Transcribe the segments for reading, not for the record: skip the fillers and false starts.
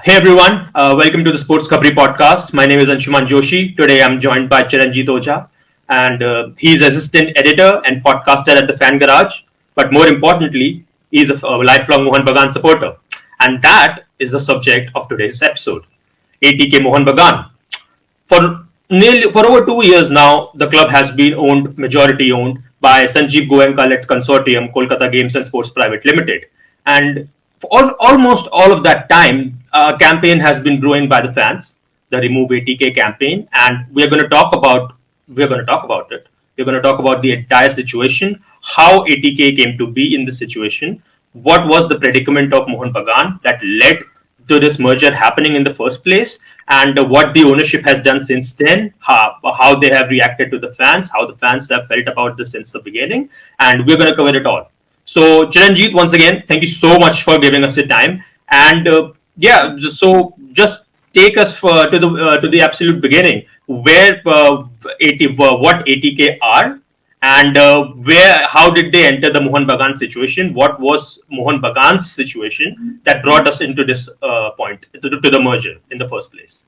Hey everyone, welcome to the SportsKhabri podcast. My name is Anshuman Joshi. Today I'm joined by Chiranjit Ojha, and he's assistant editor and podcaster at the Fan Garage. But more importantly, he's a lifelong Mohun Bagan supporter, and that is the subject of today's episode. ATK Mohun Bagan. For over 2 years now, the club has been majority owned by Sanjiv Goenka led consortium Kolkata Games and Sports Private Limited, and for almost all of that time, a campaign has been brewing by the fans, the Remove ATK campaign, and we're going to talk about it. We're going to talk about the entire situation, how ATK came to be in the situation, what was the predicament of Mohun Bagan that led to this merger happening in the first place, and what the ownership has done since then, how they have reacted to the fans, how the fans have felt about this since the beginning, and we're going to cover it all. So, Chiranjeet, once again, thank you so much for giving us your time. And just take us to the absolute beginning, where what ATK are, and where how did they enter the Mohun Bagan situation? What was Mohun Bagan's situation that brought us into this point to the merger in the first place?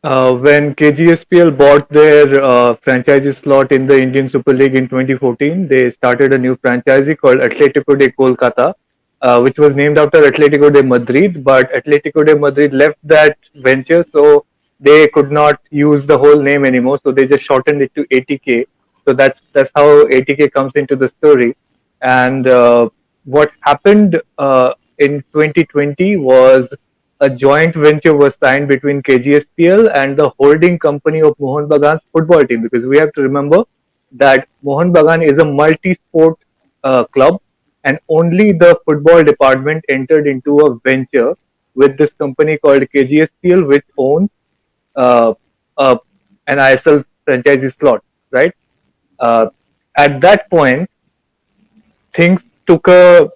When KGSPL bought their franchise slot in the Indian Super League in 2014, they started a new franchisee called Atletico de Kolkata, which was named after Atletico de Madrid. But Atletico de Madrid left that venture, so they could not use the whole name anymore. So they just shortened it to ATK. So that's how ATK comes into the story. And what happened in 2020 was a joint venture was signed between KGSPL and the holding company of Mohun Bagan's football team, because we have to remember that Mohun Bagan is a multi-sport club, and only the football department entered into a venture with this company called KGSPL, which owns uh, uh, an ISL franchise slot, right? Uh, at that point, things took a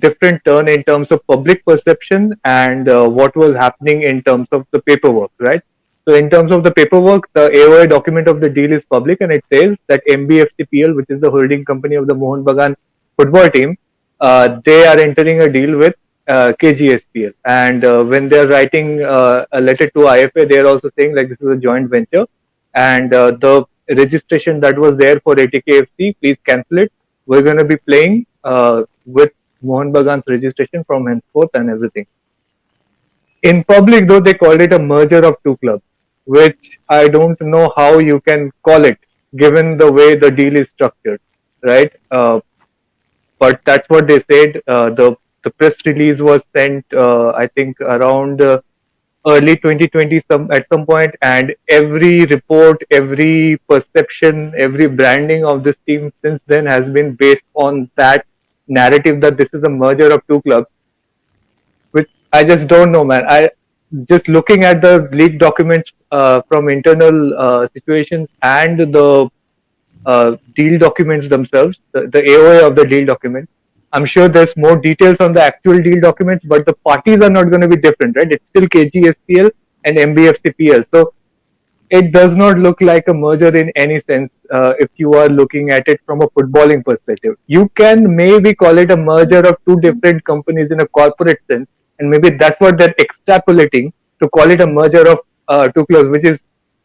different turn in terms of public perception and what was happening in terms of the paperwork, right? So, in terms of the paperwork, the AOI document of the deal is public, and it says that MBFCPL, which is the holding company of the Mohun Bagan football team, they are entering a deal with KGSPL. And when they are writing a letter to IFA, they are also saying like this is a joint venture, and the registration that was there for ATKFC, please cancel it. We're going to be playing with Mohun Bagan's registration from henceforth and everything. In public, though, they called it a merger of two clubs, which I don't know how you can call it given the way the deal is structured, right? But that's what they said. The press release was sent, I think, around early 2020 at some point, and every report, every perception, every branding of this team since then has been based on that narrative that this is a merger of two clubs, which I just don't know, man. I just looking at the leaked documents from internal situations and the deal documents themselves, the AOA of the deal document. I'm sure there's more details on the actual deal documents, but the parties are not going to be different, right? It's still KGSPL and MBFCPL. So it does not look like a merger in any sense if you are looking at it from a footballing perspective. You can maybe call it a merger of two different companies in a corporate sense, and maybe that's what they're extrapolating to call it a merger of two clubs, which is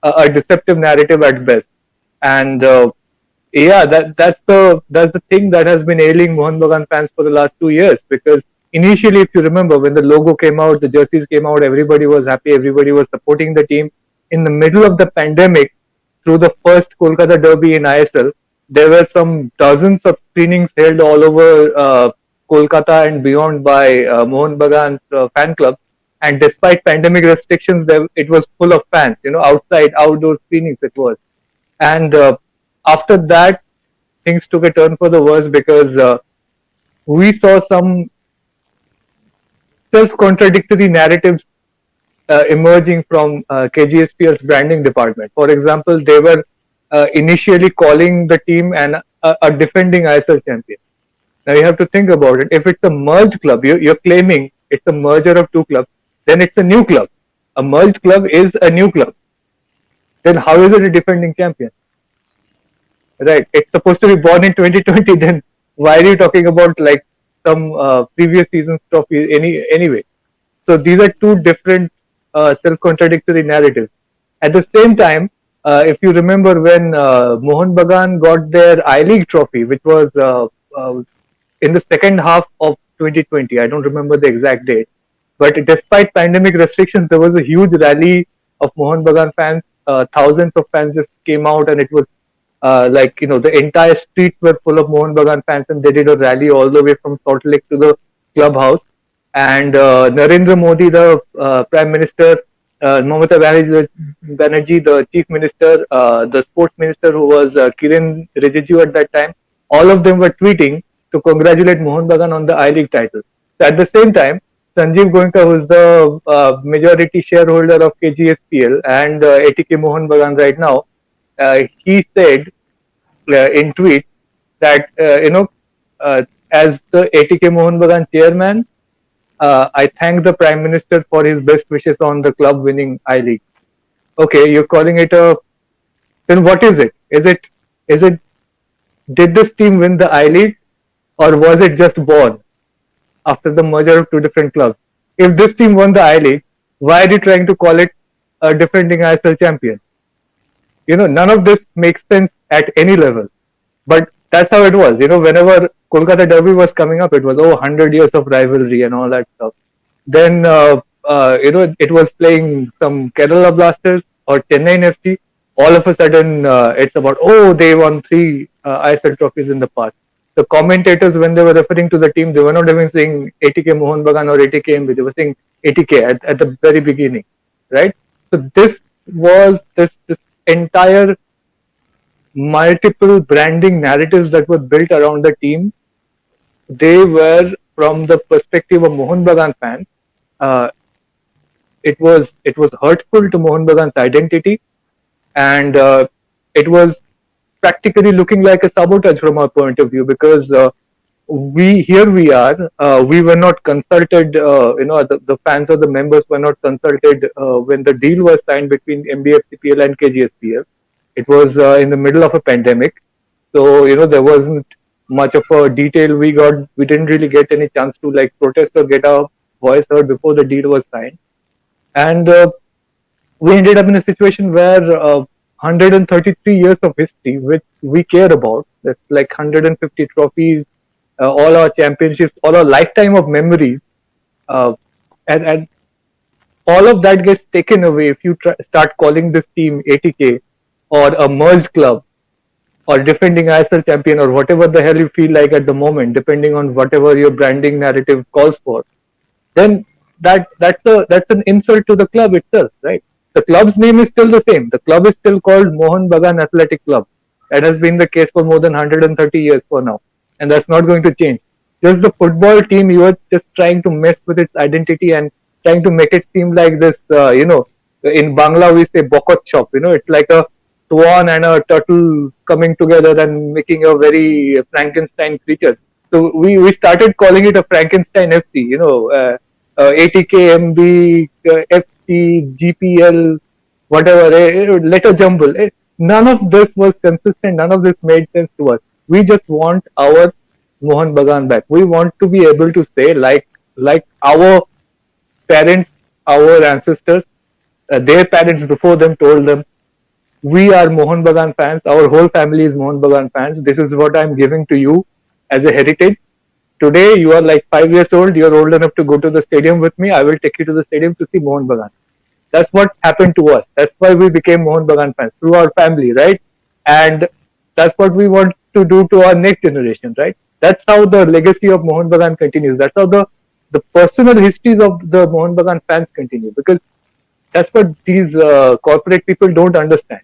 a deceptive narrative at best. And yeah, that's the thing that has been ailing Mohun Bagan fans for the last 2 years. Because initially, if you remember, when the logo came out, the jerseys came out, everybody was happy, everybody was supporting the team. In the middle of the pandemic, through the first Kolkata derby in ISL, there were some dozens of screenings held all over Kolkata and beyond by Mohun Bagan's fan club. And despite pandemic restrictions, it was full of fans. Outside, outdoor screenings it was. And after that, things took a turn for the worse, because we saw some self-contradictory narratives emerging from KGSPL's branding department. For example, they were initially calling the team a defending ISL champion. Now you have to think about it. If it's a merged club, you're claiming it's a merger of two clubs, then it's a new club. A merged club is a new club. Then how is it a defending champion? Right? It's supposed to be born in 2020. Then why are you talking about like some previous season's trophy anyway? So these are two different self-contradictory narratives. At the same time, if you remember when Mohun Bagan got their I-League trophy, which was in the second half of 2020, I don't remember the exact date, but despite pandemic restrictions, there was a huge rally of Mohun Bagan fans. Thousands of fans just came out, and it was like the entire streets were full of Mohun Bagan fans, and they did a rally all the way from Salt Lake to the clubhouse. And Narendra Modi, the Prime Minister, Mamata Banerjee, the Chief Minister, the Sports Minister, who was Kiran Rijiju at that time, all of them were tweeting to congratulate Mohun Bagan on the I-League title. So at the same time, Sanjiv Goenka, who is the majority shareholder of KGSPL and ATK Mohun Bagan right now, he said in tweet that as the ATK Mohun Bagan chairman, I thank the Prime Minister for his best wishes on the club winning I-League. Okay, you're calling it a. Then what is it? Is it did this team win the I-League, or was it just born after the merger of two different clubs? If this team won the I-League, why are you trying to call it a defending ISL champion? None of this makes sense at any level. But that's how it was. Whenever Kolkata Derby was coming up, it was 100 years of rivalry and all that stuff. Then it was playing some Kerala Blasters or Chennai FC. All of a sudden, it's about they won three ISL trophies in the past. The commentators, when they were referring to the team, they were not even saying ATK Mohun Bagan or ATK MB. They were saying ATK at the very beginning, right? So this was this entire multiple branding narratives that were built around the team. They were from the perspective of Mohun Bagan fans. Uh, it was hurtful to Mohun Bagan's identity, and it was practically looking like a sabotage from our point of view, because we are we were not consulted. The fans or the members were not consulted when the deal was signed between MBFCPL and KGSPL. It was in the middle of a pandemic, so there wasn't much of a detail we didn't really get any chance to like protest or get our voice heard before the deal was signed. And we ended up in a situation where 133 years of history, which we care about, that's like 150 trophies, all our championships, all our lifetime of memories, uh, and all of that gets taken away if you start calling this team ATK or a merged club or defending ISL champion or whatever the hell you feel like at the moment, depending on whatever your branding narrative calls for. Then that's an insult to the club itself, right? The club's name is still the same. The club is still called Mohun Bagan Athletic Club. That has been the case for more than 130 years for now, and that's not going to change. Just the football team, you are just trying to mess with its identity and trying to make it seem like this. In Bangla we say bokot shop. It's like a swan and a turtle coming together and making a very Frankenstein creature. So we started calling it a Frankenstein FC. ATK, MB, FC, GPL, whatever, letter jumble. None of this was consistent. None of this made sense to us. We just want our Mohun Bagan back. We want to be able to say, like our parents, our ancestors, their parents before them told them, we are Mohun Bagan fans. Our whole family is Mohun Bagan fans. This is what I'm giving to you as a heritage. Today, you are like 5 years old. You're old enough to go to the stadium with me. I will take you to the stadium to see Mohun Bagan. That's what happened to us. That's why we became Mohun Bagan fans through our family, right? And that's what we want to do to our next generation, right? That's how the legacy of Mohun Bagan continues. That's how the personal histories of the Mohun Bagan fans continue, because that's what these corporate people don't understand.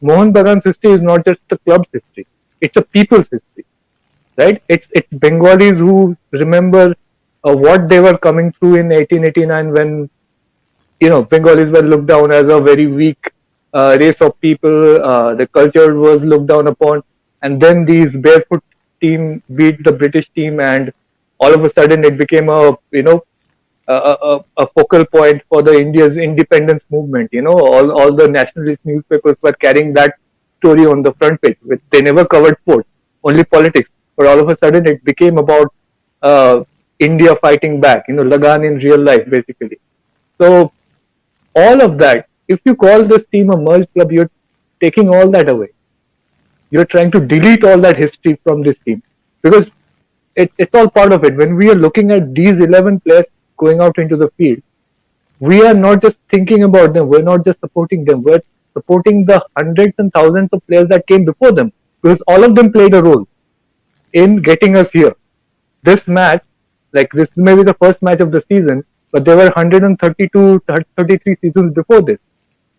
Mohun Bagan's history is not just the club's history; it's a people's history, right? It's Bengalis who remember what they were coming through in 1889, when Bengalis were looked down as a very weak race of people. The culture was looked down upon, and then these barefoot team beat the British team, and all of a sudden it became a focal point for the India's independence movement. All the nationalist newspapers were carrying that story on the front page. They never covered sports, only politics. But all of a sudden, it became about India fighting back, Lagan in real life, basically. So all of that, if you call this team a merged club, you're taking all that away. You're trying to delete all that history from this team because it's all part of it. When we are looking at these 11 players going out into the field, we are not just thinking about them. We're not just supporting them. We're supporting the hundreds and thousands of players that came before them because all of them played a role in getting us here. This match, like this may be the first match of the season, but there were 132, 33 seasons before this.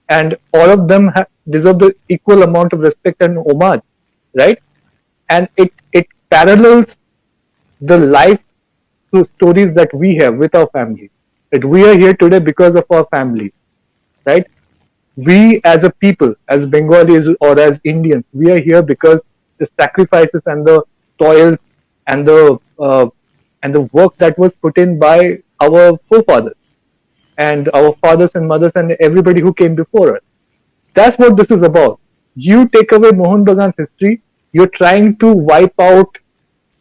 And all of them deserve the equal amount of respect and homage, right? And it parallels the life stories that we have with our families. That we are here today because of our families, right? We as a people, as Bengalis or as Indians, we are here because the sacrifices and the toils and the work that was put in by our forefathers and our fathers and mothers and everybody who came before us. That's what this is about. You take away Mohun Bagan's history, you're trying to wipe out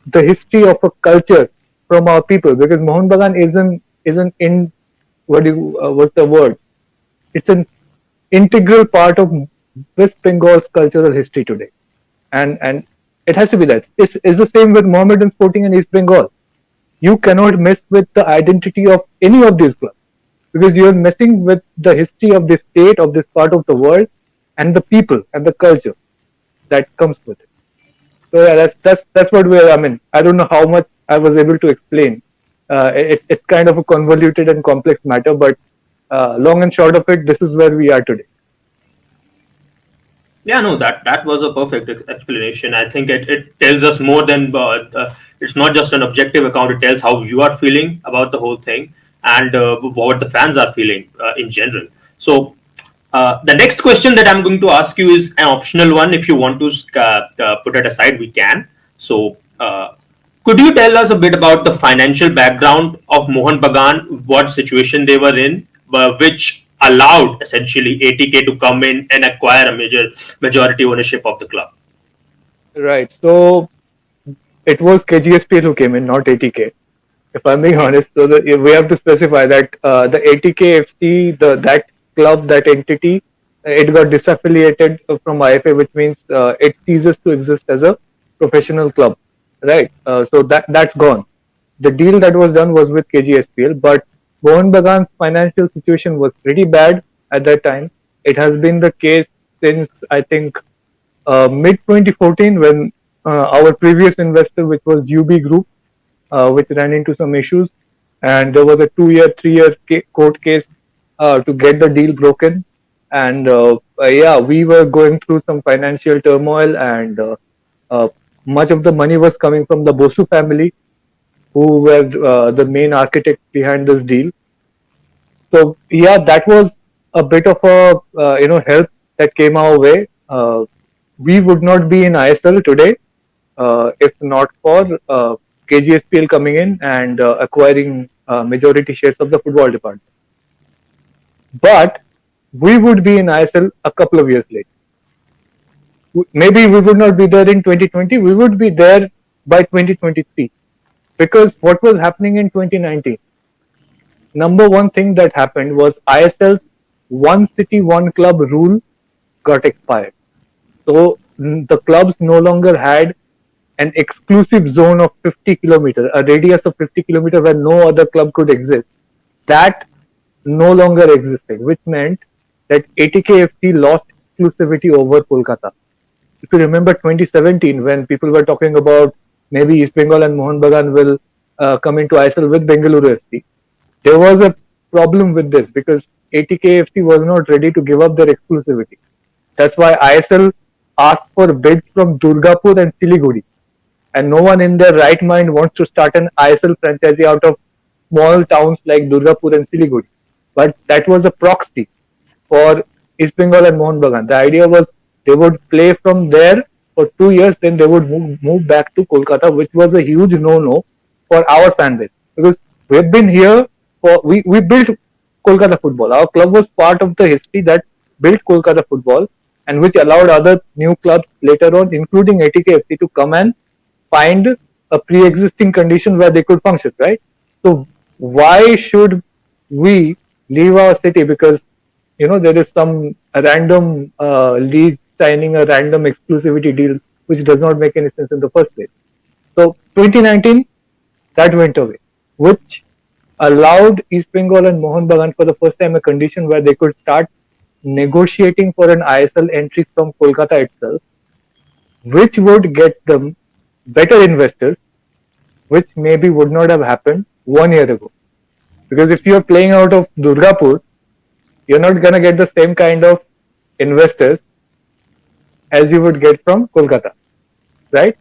the history of a culture from our people because Mohun Bagan isn't in what's the word? It's an integral part of West Bengal's cultural history today, and it has to be that. It's the same with Mohammedan Sporting and East Bengal. You cannot mess with the identity of any of these clubs because you're messing with the history of this state, of this part of the world, and the people and the culture that comes with it. So yeah, that's what we're. I mean, I don't know how much I was able to explain. It's kind of a convoluted and complex matter, but long and short of it, this is where we are today. Yeah, no, that was a perfect explanation. I think it tells us more than it's not just an objective account. It tells how you are feeling about the whole thing and what the fans are feeling in general. So the next question that I'm going to ask you is an optional one. If you want to put it aside, we can. So could you tell us a bit about the financial background of Mohun Bagan, what situation they were in, which allowed essentially ATK to come in and acquire a majority ownership of the club? Right. So it was KGSPL who came in, not ATK. If I'm being honest, so we have to specify that the ATK FC, that club, that entity, it got disaffiliated from IFA, which means it ceases to exist as a professional club, right? So that's gone. The deal that was done was with KGSPL, but Mohun Bagan's financial situation was pretty bad at that time. It has been the case since I think mid 2014 when our previous investor, which was UB Group, which ran into some issues, and there was a 2-year, 3-year court case to get the deal broken. And yeah, we were going through some financial turmoil, and uh, much of the money was coming from the Bosu family, who were the main architect behind this deal. So yeah, that was a bit of a help that came our way. We would not be in ISL today if not for KGSPL coming in and acquiring majority shares of the football department. But we would be in ISL a couple of years later. Maybe we would not be there in 2020. We would be there by 2023 because what was happening in 2019? Number one thing that happened was ISL's one city, one club rule got expired. So the clubs no longer had an exclusive zone of 50 kilometers, a radius of 50 kilometers where no other club could exist. That no longer existed, which meant that ATKFC lost exclusivity over Kolkata. If you remember 2017, when people were talking about maybe East Bengal and Mohun Bagan will come into ISL with Bengaluru FC, there was a problem with this because ATKFC was not ready to give up their exclusivity. That's why ISL asked for bids from Durgapur and Siliguri, and no one in their right mind wants to start an ISL franchise out of small towns like Durgapur and Siliguri. But that was a proxy for East Bengal and Mohun Bagan. The idea was they would play from there for 2 years, then they would move back to Kolkata, which was a huge no-no for our fan base because we've been here for we built Kolkata football. Our club was part of the history that built Kolkata football and which allowed other new clubs later on, including ATK FC, to come and find a pre-existing condition where they could function, right? So why should we leave our city because there is some random league signing a random exclusivity deal which does not make any sense in the first place. So 2019 that went away, which allowed East Bengal and Mohun Bagan for the first time a condition where they could start negotiating for an ISL entry from Kolkata itself, which would get them better investors, which maybe would not have happened 1 year ago. Because if you're playing out of Durgapur, you're not gonna get the same kind of investors as you would get from Kolkata, right?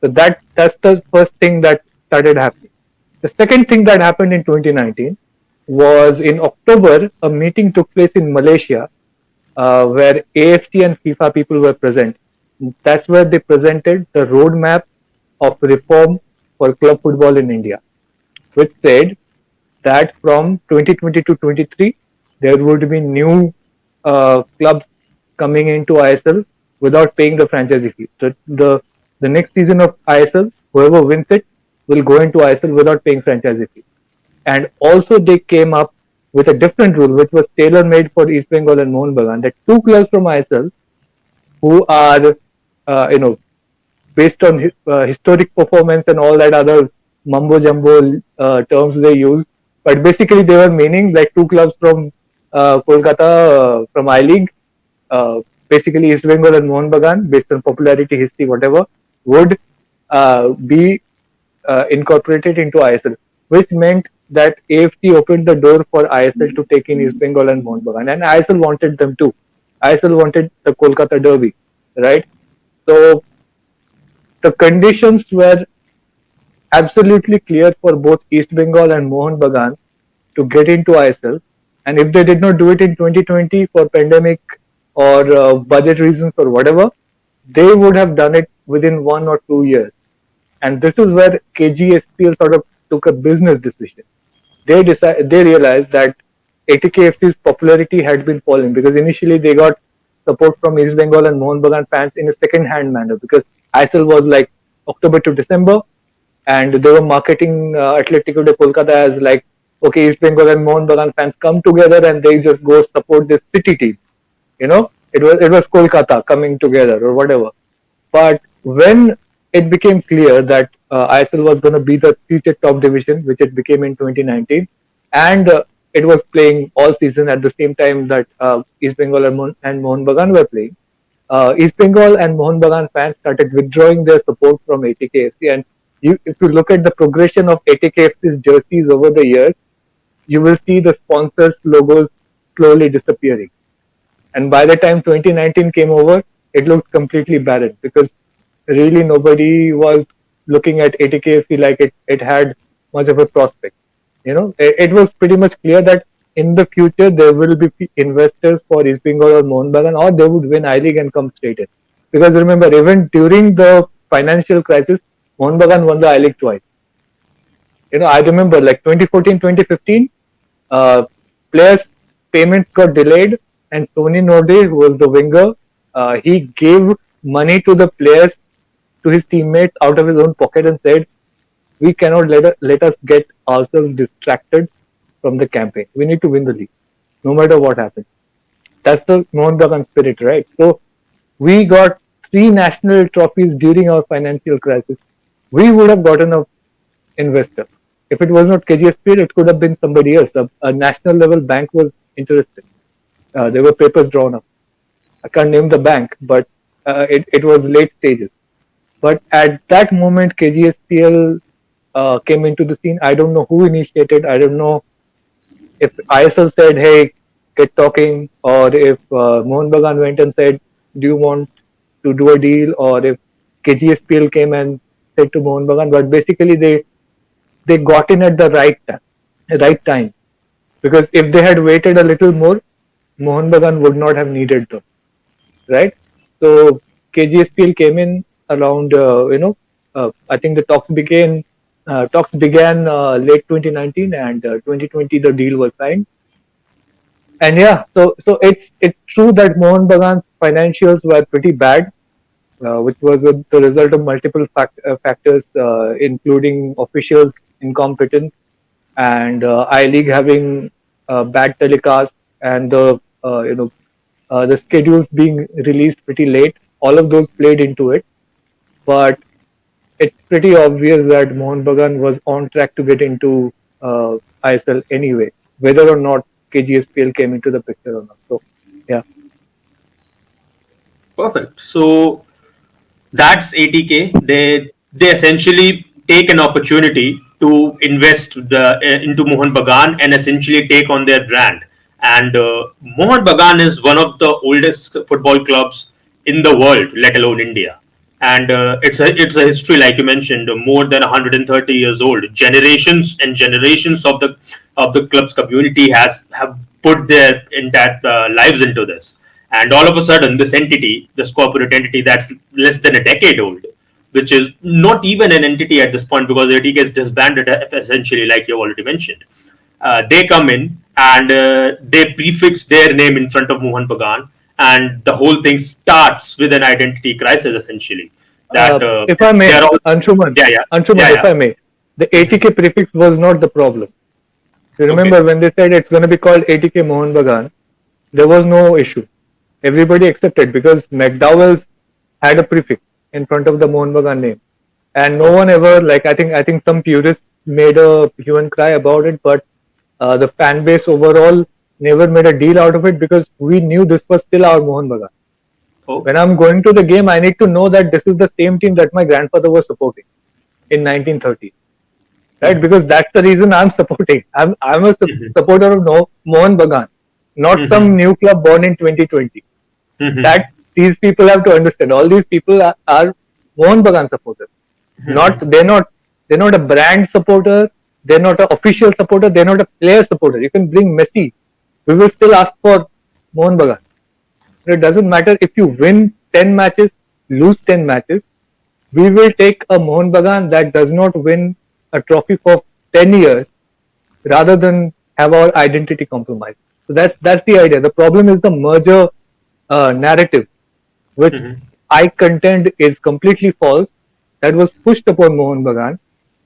So that's the first thing that started happening. The second thing that happened in 2019 was in October, a meeting took place in Malaysia where AFC and FIFA people were present. That's where they presented the roadmap of reform for club football in India, which said that from 2020 to 23, there would be new clubs coming into ISL without paying the franchise fee. So the next season of ISL, whoever wins it will go into ISL without paying franchise fee. And also they came up with a different rule which was tailor made for East Bengal and Mohun Bagan, that two clubs from ISL who are uh, you know based on historic performance and all that other mumbo jumbo terms they use. But basically, they were meaning like two clubs from Kolkata, from I League, uh, basically East Bengal and Mohun Bagan, based on popularity, history, whatever, would be incorporated into ISL, which meant that AFC opened the door for ISL to take in East Bengal and Mohun Bagan, and ISL wanted them too. ISL wanted the Kolkata Derby, right? So the conditions were absolutely clear for both East Bengal and Mohun Bagan to get into ISL. And if they did not do it in 2020 for pandemic or budget reasons or whatever, they would have done it within 1 or 2 years. And this is where KGSPL sort of took a business decision. They realized that ATKFC's popularity had been falling because initially they got support from East Bengal and Mohun Bagan fans in a second-hand manner because ISL was like October to December, and they were marketing Atletico de Kolkata as like, okay, East Bengal and Mohun Bagan fans come together and they just go support this city team. It was Kolkata coming together or whatever. But when it became clear that ISL was going to be the future top division, which it became in 2019, and it was playing all season at the same time that East Bengal and Mohun Bagan were playing, East Bengal and Mohun Bagan fans started withdrawing their support from ATKFC. And if you look at the progression of ATKFC's jerseys over the years, you will see the sponsors' logos slowly disappearing. And by the time 2019 came over, it looked completely barren because really nobody was looking at ATKFC like it had much of a prospect. It was pretty much clear that in the future there will be investors for East Bengal or Mohun Bagan, or they would win I League and come straight in. Because remember, even during the financial crisis, Mohun Bagan won the I League twice. I remember like 2014, 2015, uh, players' payments got delayed, and Tony Norde, who was the winger, he gave money to the players, to his teammates out of his own pocket and said, we cannot let us get ourselves distracted from the campaign. We need to win the league, no matter what happens. That's the Mohun Bagan spirit, right? So we got three national trophies during our financial crisis. We would have gotten a investor. If it was not KGSPL, it could have been somebody else. A national level bank was interested. There were papers drawn up. I can't name the bank, but it was late stages. But at that moment, KGSPL came into the scene. I don't know who initiated. I don't know if ISL said, "Hey, get talking," or if Mohun Bagan went and said, "Do you want to do a deal?" or if KGSPL came and said to Mohun Bagan. But basically, they got in at the right time, because if they had waited a little more, Mohun Bagan would not have needed them, right? So KGSPL came in around, I think the talks began late 2019, and 2020 the deal was signed. And yeah, so it's true that Mohun Bagan's financials were pretty bad which was the result of multiple factors, including officials' incompetence and I League having bad telecast and the schedules being released pretty late. All of those played into it, but it's pretty obvious that Mohun Bagan was on track to get into ISL anyway, whether or not KGSPL came into the picture or not. So, yeah. Perfect. So that's ATK. They essentially take an opportunity to invest into Mohun Bagan and essentially take on their brand. And Mohun Bagan is one of the oldest football clubs in the world, let alone India. And it's a history, like you mentioned, more than 130 years old. Generations and generations of the club's community have put their entire lives into this. And all of a sudden, this entity, this corporate entity that's less than a decade old, which is not even an entity at this point because ATK is disbanded essentially, like you already mentioned. They come in and they prefix their name in front of Mohun Bagan, and the whole thing starts with an identity crisis essentially. That If I may, they're all, Anshuman, yeah, yeah, Anshuman, yeah, if yeah. I may, the ATK prefix was not the problem. You Okay. remember when they said it's going to be called ATK Mohun Bagan, there was no issue. Everybody accepted because McDowell's had a prefix in front of the Mohun Bagan name, and no Okay. one ever like. I think some purists made a hue and cry about it, but the fan base overall never made a deal out of it because we knew this was still our Mohun Bagan. When Okay. I'm going to the game, I need to know that this is the same team that my grandfather was supporting in 1930, right? Mm-hmm. Because that's the reason I'm supporting. I'm a Mm-hmm. supporter of no, Mohun Bagan, not Mm-hmm. some new club born in 2020. Mm-hmm. That these people have to understand. All these people are Mohun Bagan supporters. Not Mm-hmm. they're not a brand supporter. They're not an official supporter. They're not a player supporter. You can bring Messi. We will still ask for Mohun Bagan. It doesn't matter if you win 10 matches, lose 10 matches. We will take a Mohun Bagan that does not win a trophy for 10 years rather than have our identity compromised. So that's the idea. The problem is the merger narrative, which Mm-hmm. I contend is completely false. That was pushed upon Mohun Bagan,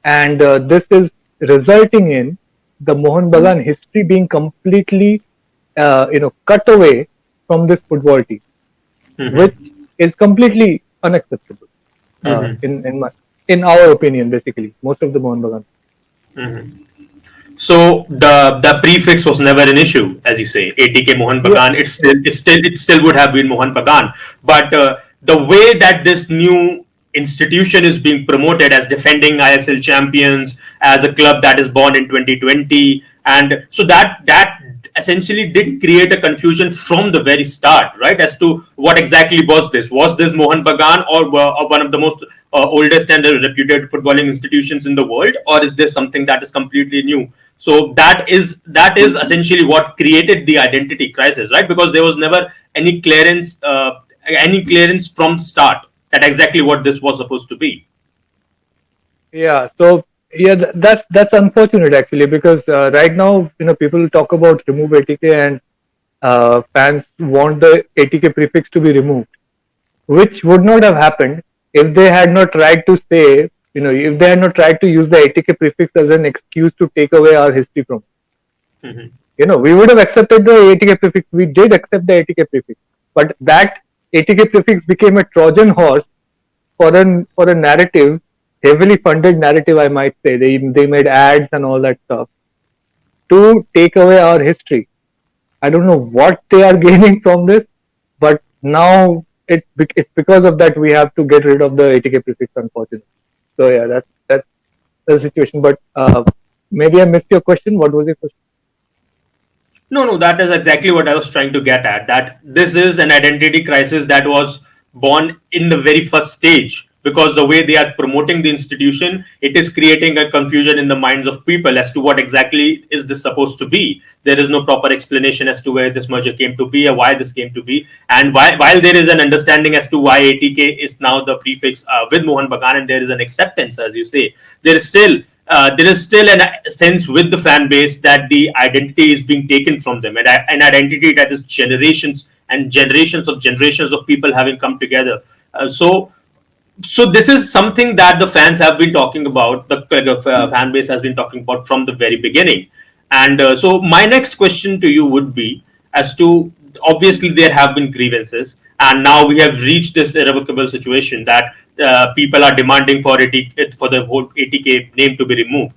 and this is resulting in the Mohun Bagan history being completely, cut away from this football team, which Mm-hmm. is completely unacceptable. Mm-hmm. In our opinion, basically, most of the Mohun Bagan. Mm-hmm. So the prefix was never an issue, as you say. ATK Mohun Yeah, Bagan. It still would have been Mohun Bagan. But the way that this new institution is being promoted as defending ISL champions, as a club that is born in 2020, and so that essentially did create a confusion from the very start, right? As to what exactly was this? Was this Mohun Bagan or one of the most oldest and reputed footballing institutions in the world, or is this something that is completely new? So that is essentially what created the identity crisis, right? Because there was never any clearance from the start that exactly what this was supposed to be. yeah. So yeah, that's unfortunate actually because right now people talk about remove ATK and fans want the ATK prefix to be removed, which would not have happened if they had not tried to say, if they had not tried to use the ATK prefix as an excuse to take away our history from. Mm-hmm. We would have accepted the ATK prefix. We did accept the ATK prefix, but that ATK prefix became a Trojan horse for a narrative, heavily funded narrative, I might say. They made ads and all that stuff to take away our history. I don't know what they are gaining from this, but now it's because of that we have to get rid of the ATK prefix, unfortunately. So yeah, that's the situation. But maybe I missed your question. What was your question? No, no, that is exactly what I was trying to get at. That this is an identity crisis that was born in the very first stage because the way they are promoting the institution, it is creating a confusion in the minds of people as to what exactly is this supposed to be. There is no proper explanation as to where this merger came to be or why this came to be. And while there is an understanding as to why ATK is now the prefix with Mohun Bagan and there is an acceptance, as you say, there is still a sense with the fan base that the identity is being taken from them, and an identity that is generations and generations of people having come together. So this is something that the fans have been talking about, the fan base has been talking about from the very beginning. And so my next question to you would be as to, obviously there have been grievances, and now we have reached this irrevocable situation that people are demanding for for the whole ATK name to be removed.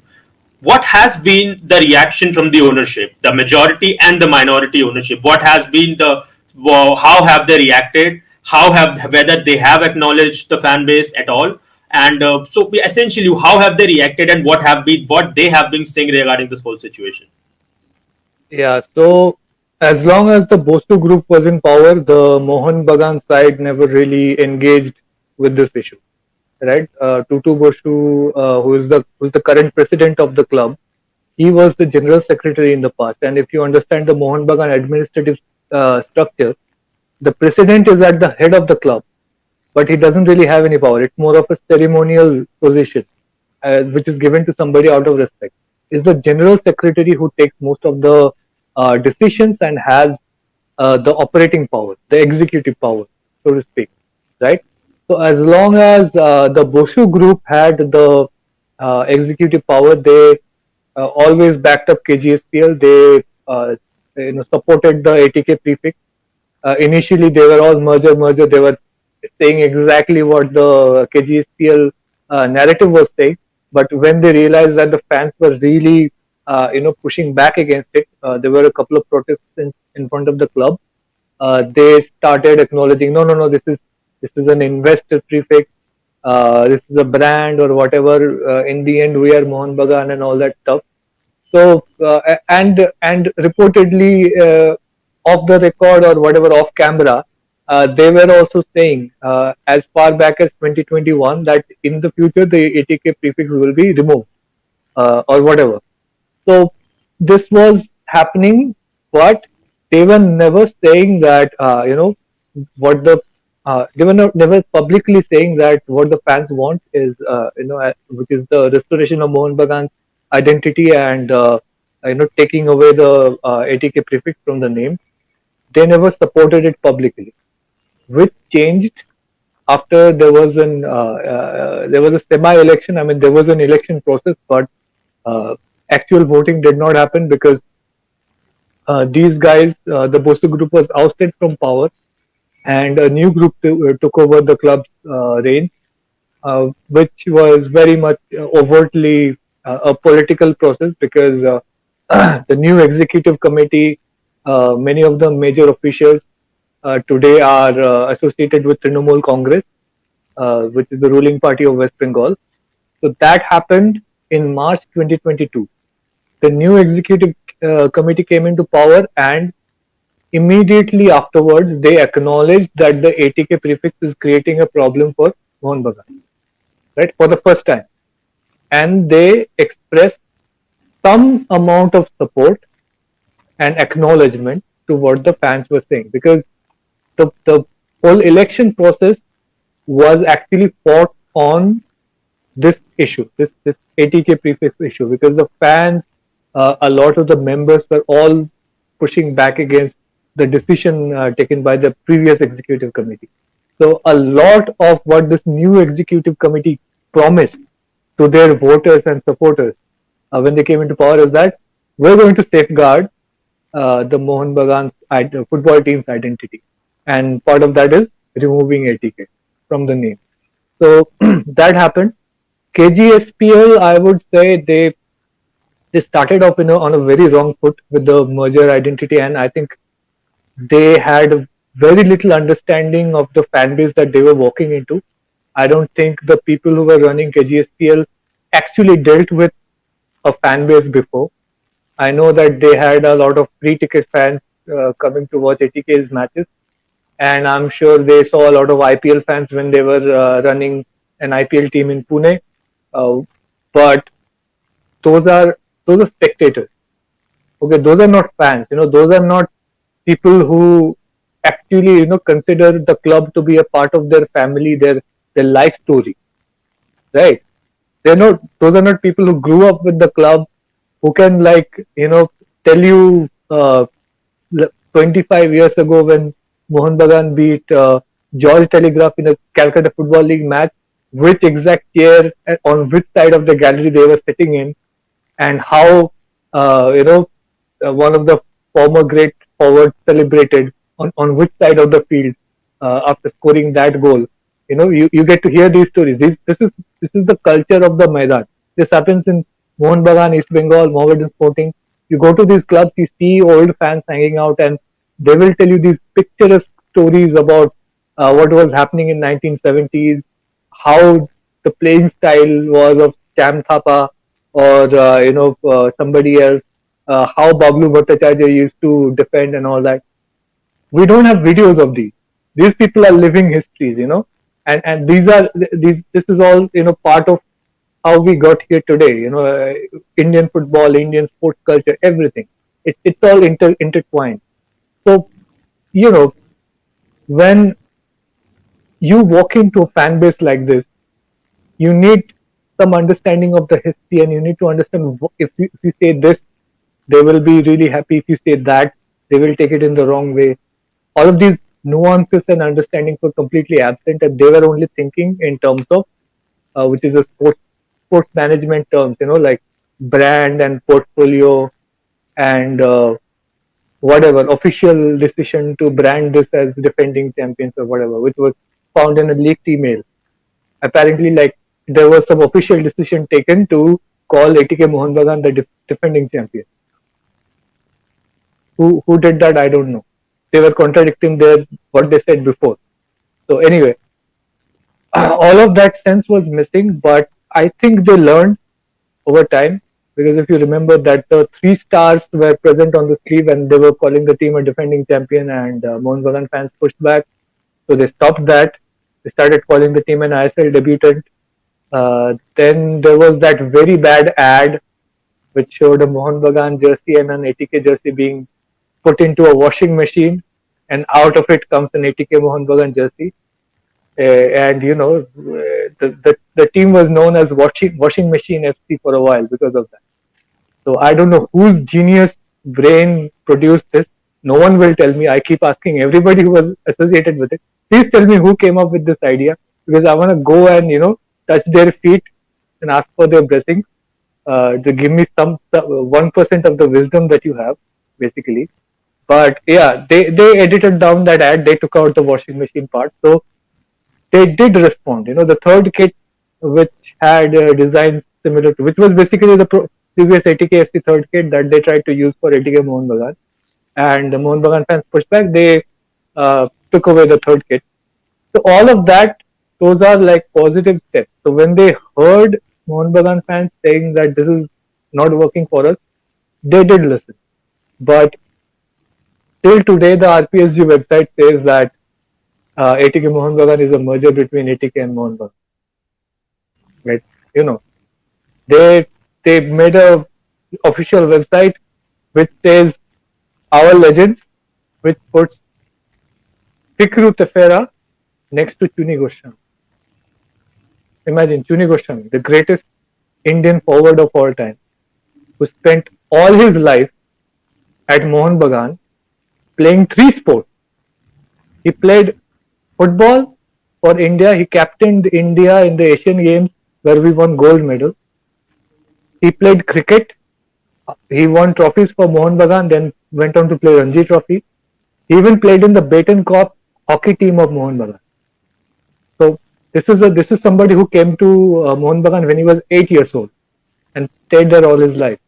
What has been the reaction from the ownership, the majority and the minority ownership? What has been the, how have they reacted? How have, whether they have acknowledged the fan base at all? And so essentially, how have they reacted, and what they have been saying regarding this whole situation? Yeah, so as long as the Bosu group was in power, the Mohun Bagan side never really engaged with this issue, right? Tutu Bosu, who's the current president of the club, he was the general secretary in the past. And if you understand the Mohun Bagan administrative structure, the president is at the head of the club, but he doesn't really have any power. It's more of a ceremonial position, which is given to somebody out of respect. Is the general secretary who takes most of the decisions and has the operating power, the executive power, so to speak, right? So as long as the Boshu group had the executive power, they always backed up KGSPL. They supported the ATK prefix. Initially, they were all merger. They were saying exactly what the KGSPL narrative was saying. But when they realized that the fans were really, pushing back against it, there were a couple of protests in front of the club. They started acknowledging, no, this is an investor prefix. This is a brand or whatever. In the end, we are Mohun Bagan and all that stuff. So and reportedly off the record or whatever off camera, they were also saying as far back as 2021 that in the future the ATK prefix will be removed or whatever. So this was happening, but they were never saying that what the they were never publicly saying that what the fans want is which is the restoration of Mohun Bagan's identity and taking away the ATK prefix from the name. They never supported it publicly, which changed after there was a semi-election. I mean, there was an election process, but actual voting did not happen because these guys, the Bosu group, was ousted from power, and a new group took over the club's reign, which was very much overtly a political process because the new executive committee, many of the major officials today are associated with Trinamool Congress, which is the ruling party of West Bengal. So that happened in March 2022. The new executive committee came into power, and immediately afterwards, they acknowledged that the ATK prefix is creating a problem for Mohun Bagan, right, for the first time. And they expressed some amount of support and acknowledgement to what the fans were saying because the whole election process was actually fought on this issue, this ATK prefix issue, because the fans, a lot of the members were all pushing back against the decision taken by the previous executive committee. So a lot of what this new executive committee promised to their voters and supporters when they came into power is that we're going to safeguard the Mohun Bagan football team's identity, and part of that is removing ATK from the name. So that happened. KGSPL, I would say they started off on a very wrong foot with the merger identity, and I think they had very little understanding of the fan base that they were walking into. I don't think the people who were running KGSPL actually dealt with a fan base before. I know that they had a lot of free ticket fans coming to watch ATK's matches, and I'm sure they saw a lot of IPL fans when they were running an IPL team in Pune. Uh, but those are spectators. Okay, those are not fans. Those are not people who actually consider the club to be a part of their family, their life story, right? Those are not people who grew up with the club, who can tell you 25 years ago when Mohun Bagan beat George Telegraph in a Calcutta Football League match, which exact chair and on which side of the gallery they were sitting in, and how one of the former great forwards celebrated on which side of the field after scoring that goal. You get to hear these stories. This is the culture of the Maidan. This happens in Mohun Bagan, East Bengal, Mohammedan Sporting. You go to these clubs, you see old fans hanging out, and they will tell you these picturesque stories about what was happening in 1970s, how the playing style was of Cham Thapa or somebody else, how Bablu Bhattacharya used to defend and all that. We don't have videos of these. These people are living histories, and this is all part of how we got here today. Indian football, Indian sports culture, everything. It's all intertwined. So you know when you walk into a fan base like this, you need some understanding of the history, and you need to understand if you say this, they will be really happy. If you say that, they will take it in the wrong way. All of these nuances and understandings were completely absent, and they were only thinking in terms of which is a sports management terms, like brand and portfolio and whatever official decision to brand this as defending champions or whatever, which was found in a leaked email. Apparently, like there was some official decision taken to call ATK Mohun Bagan the defending champion. Who did that? I don't know. They were contradicting their what they said before. So anyway, all of that sense was missing, but I think they learned over time, because if you remember that the three stars were present on the sleeve and they were calling the team a defending champion, and Mohun Bagan fans pushed back, so they stopped that. They started calling the team an ISL debutant. Then there was that very bad ad which showed a Mohun Bagan jersey and an ATK jersey being put into a washing machine, and out of it comes an ATK Mohun Bagan jersey. And the team was known as washing machine FC for a while because of that. So I don't know whose genius brain produced this. No one will tell me. I keep asking everybody who was associated with it. Please tell me who came up with this idea, because I want to go and touch their feet and ask for their blessings to give me some 1% of the wisdom that you have, basically. But yeah, they edited down that ad. They took out the washing machine part. So they did respond. The third kit, which had designs similar to, which was basically the previous ATK FC third kit that they tried to use for ATK Mohun Bagan, and the Mohun Bagan fans pushed back. They took away the third kit. So all of that, those are like positive steps. So when they heard Mohun Bagan fans saying that this is not working for us, they did listen. But till today, the RPSG website says that ATK Mohun Bagan is a merger between ATK and Mohun Bagan. Right? You know, they made a official website which says our legends, which puts Fikru Tefera next to Chuni Goswami. Imagine Chuni Goswami, the greatest Indian forward of all time, who spent all his life at Mohun Bagan playing three sports. He played football for India. He captained India in the Asian Games where we won gold medal. He played cricket. He won trophies for Mohun Bagan, then went on to play Ranji Trophy. He even played in the Baton Corp hockey team of Mohun Bagan. So this is somebody who came to Mohun Bagan when he was 8 years old and stayed there all his life,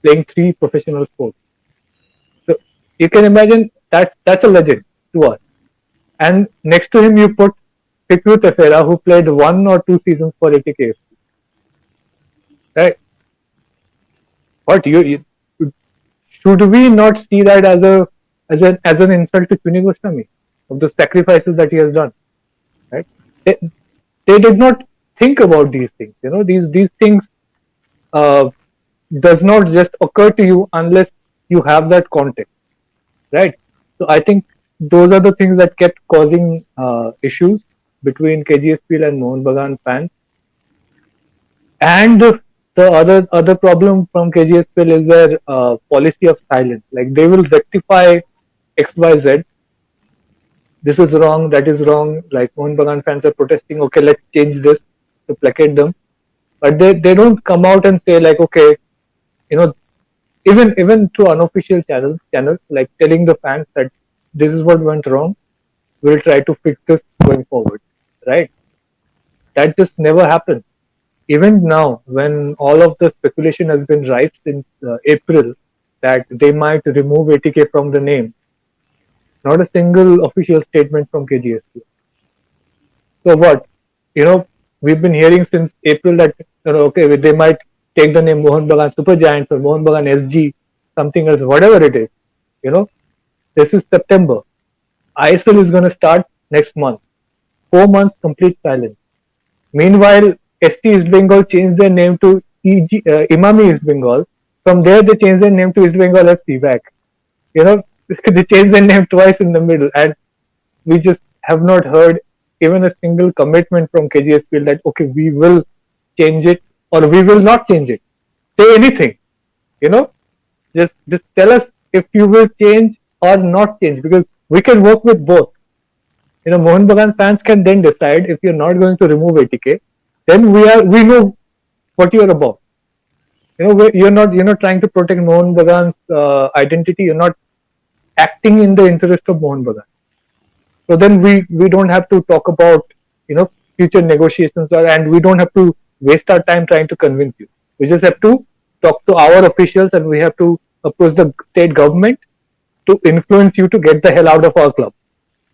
playing three professional sports. So you can imagine that's a legend to us. And next to him, you put Fikru Tefera, who played 1 or 2 seasons for ATK. Right? What should we not see that as an insult to Chuni Goswami of the sacrifices that he has done? Right? They did not think about these things. These things does not just occur to you unless you have that context, right? So I think those are the things that kept causing issues between KGSPL and Mohun Bagan fans. And the other problem from KGSPL is their policy of silence. Like they will rectify XYZ, this is wrong, that is wrong. Like Mohun Bagan fans are protesting, okay, let's change this to placate them. But they don't come out and say like, okay, you know, even through unofficial channels like telling the fans that this is what went wrong, we'll try to fix this going forward, right? That just never happened. Even now, when all of the speculation has been rife since April that they might remove ATK from the name, not a single official statement from KGSP. So what? You know, we've been hearing since April that okay, they might take the name Mohun Bagan Super Giants or Mohun Bagan SG, something else, whatever it is. You know, this is September. ISL is going to start next month. 4 months complete silence. Meanwhile, ST East Bengal changed their name to Imami East Bengal. From there, they changed their name to East Bengal FC back. You know, they changed their name twice in the middle, and we just have not heard even a single commitment from KGSPL that okay, we will change it or we will not change it. Say anything, you know, just tell us if you will change or not change because we can work with both. You know, Mohun Bagan fans can then decide if you're not going to remove ATK, then we know what you're about. You know, you're not trying to protect Mohun Bagan's identity. You're not acting in the interest of Mohun Bagan. So then we don't have to talk about you know future negotiations and we don't have to waste our time trying to convince you. We just have to talk to our officials and we have to approach the state government to influence you to get the hell out of our club.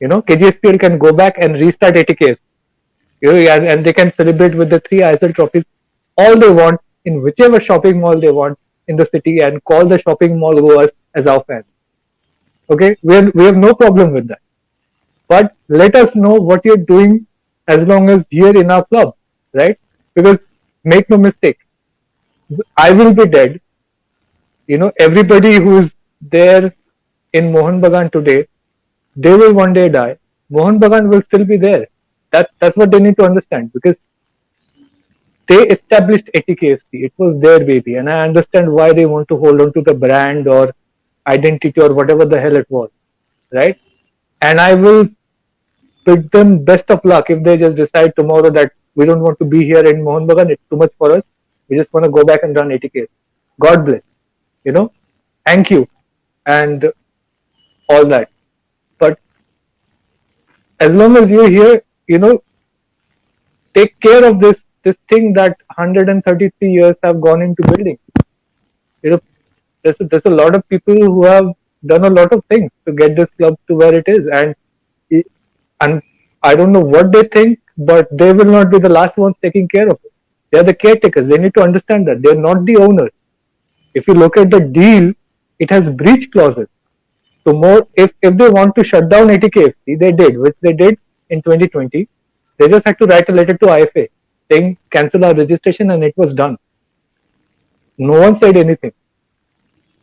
You know, KGSPL can go back and restart ATKs. You know, and they can celebrate with the three ISL trophies all they want in whichever shopping mall they want in the city and call the shopping mall goers as our fans. Okay, we have no problem with that. But let us know what you're doing as long as here in our club, right? Because make no mistake, I will be dead. You know, everybody who is there in Mohun Bagan today, they will one day die. Mohun Bagan will still be there. That's what they need to understand because they established ATKFC. It was their baby, and I understand why they want to hold on to the brand or identity or whatever the hell it was, right? And I will bid them best of luck if they just decide tomorrow that we don't want to be here in Mohun Bagan, it's too much for us. We just want to go back and run ATK. God bless. You know, thank you and all that. But as long as you're here, you know, take care of this thing that 133 years have gone into building. You know, there's a lot of people who have done a lot of things to get this club to where it is, and I don't know what they think, but they will not be the last ones taking care of it. They are the caretakers. They need to understand that they're not the owners. If you look at the deal, it has breach clauses. So more, if they want to shut down ATKFC, they did, which they did in 2020. They just had to write a letter to IFA saying cancel our registration, and it was done. No one said anything.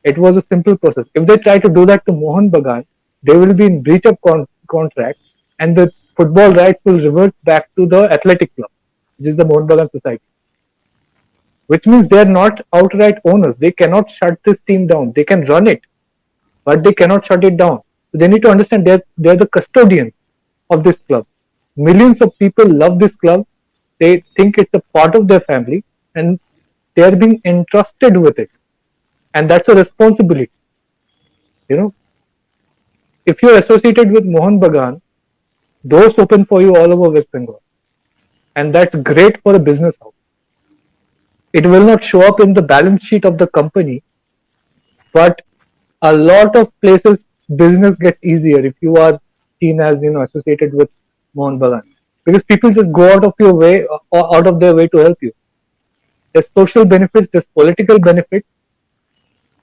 It was a simple process. If they try to do that to Mohun Bagan, they will be in breach of contract, and the football rights will revert back to the athletic club, which is the Mohun Bagan Society. Which means they are not outright owners. They cannot shut this team down. They can run it, but they cannot shut it down. So they need to understand they're the custodians of this club. Millions of people love this club. They think it's a part of their family, and they are being entrusted with it, and that's a responsibility. You know, if you're associated with Mohun Bagan, doors open for you all over West Bengal, and that's great for a business house. It will not show up in the balance sheet of the company, but a lot of places business gets easier if you are seen as associated with Mohun Bagan, because people just go out of your way or out of their way to help you. There's social benefits, there's political benefits.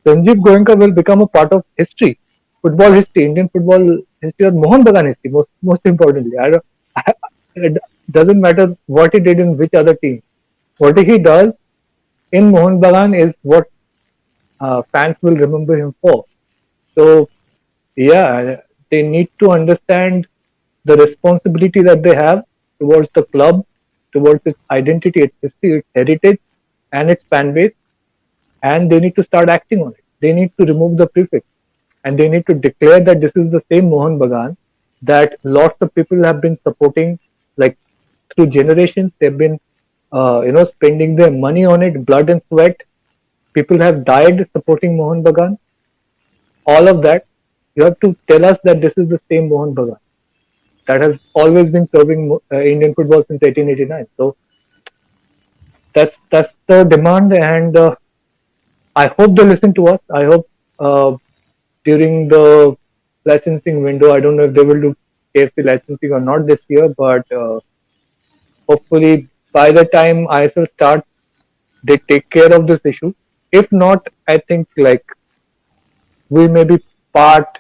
Sanjiv Goenka will become a part of history, football history, Indian football history, or Mohun Bagan history. Most importantly, it doesn't matter what he did in which other team. What he does in Mohun Bagan is what fans will remember him for. So yeah, they need to understand the responsibility that they have towards the club, towards its identity, its history, its heritage, and its fan base, and they need to start acting on it. They need to remove the prefix, and they need to declare that this is the same Mohun Bagan that lots of people have been supporting, like through generations. They've been, spending their money on it, blood and sweat. People have died supporting Mohun Bagan. All of that, you have to tell us that this is the same Mohun Bagan that has always been serving Indian football since 1889. So that's the demand, and I hope they listen to us. I hope uh, during the licensing window, I don't know if they will do KFC licensing or not this year, but hopefully by the time ISL starts, they take care of this issue. If not, I think like we may be part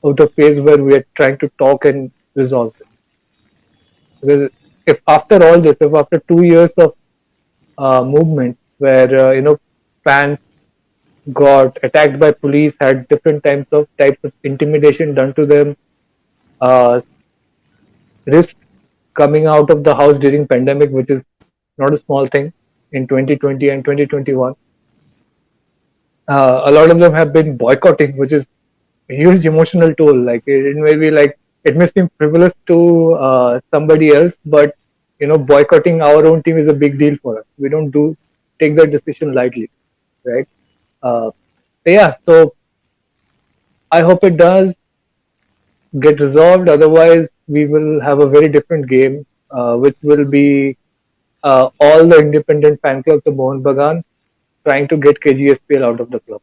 of the phase where we are trying to talk and resolve it. Because if after all this, if after 2 years of movement where fans got attacked by police, had different types of intimidation done to them, uh, risk coming out of the house during pandemic, which is not a small thing in 2020 and 2021. A lot of them have been boycotting, which is a huge emotional toll. Like it may be like it may seem frivolous to somebody else, but boycotting our own team is a big deal for us. We don't do take that decision lightly, right? Uh, yeah, so I hope it does get resolved. Otherwise, we will have a very different game, which will be all the independent fan clubs of Mohun Bagan trying to get KGSPL out of the club.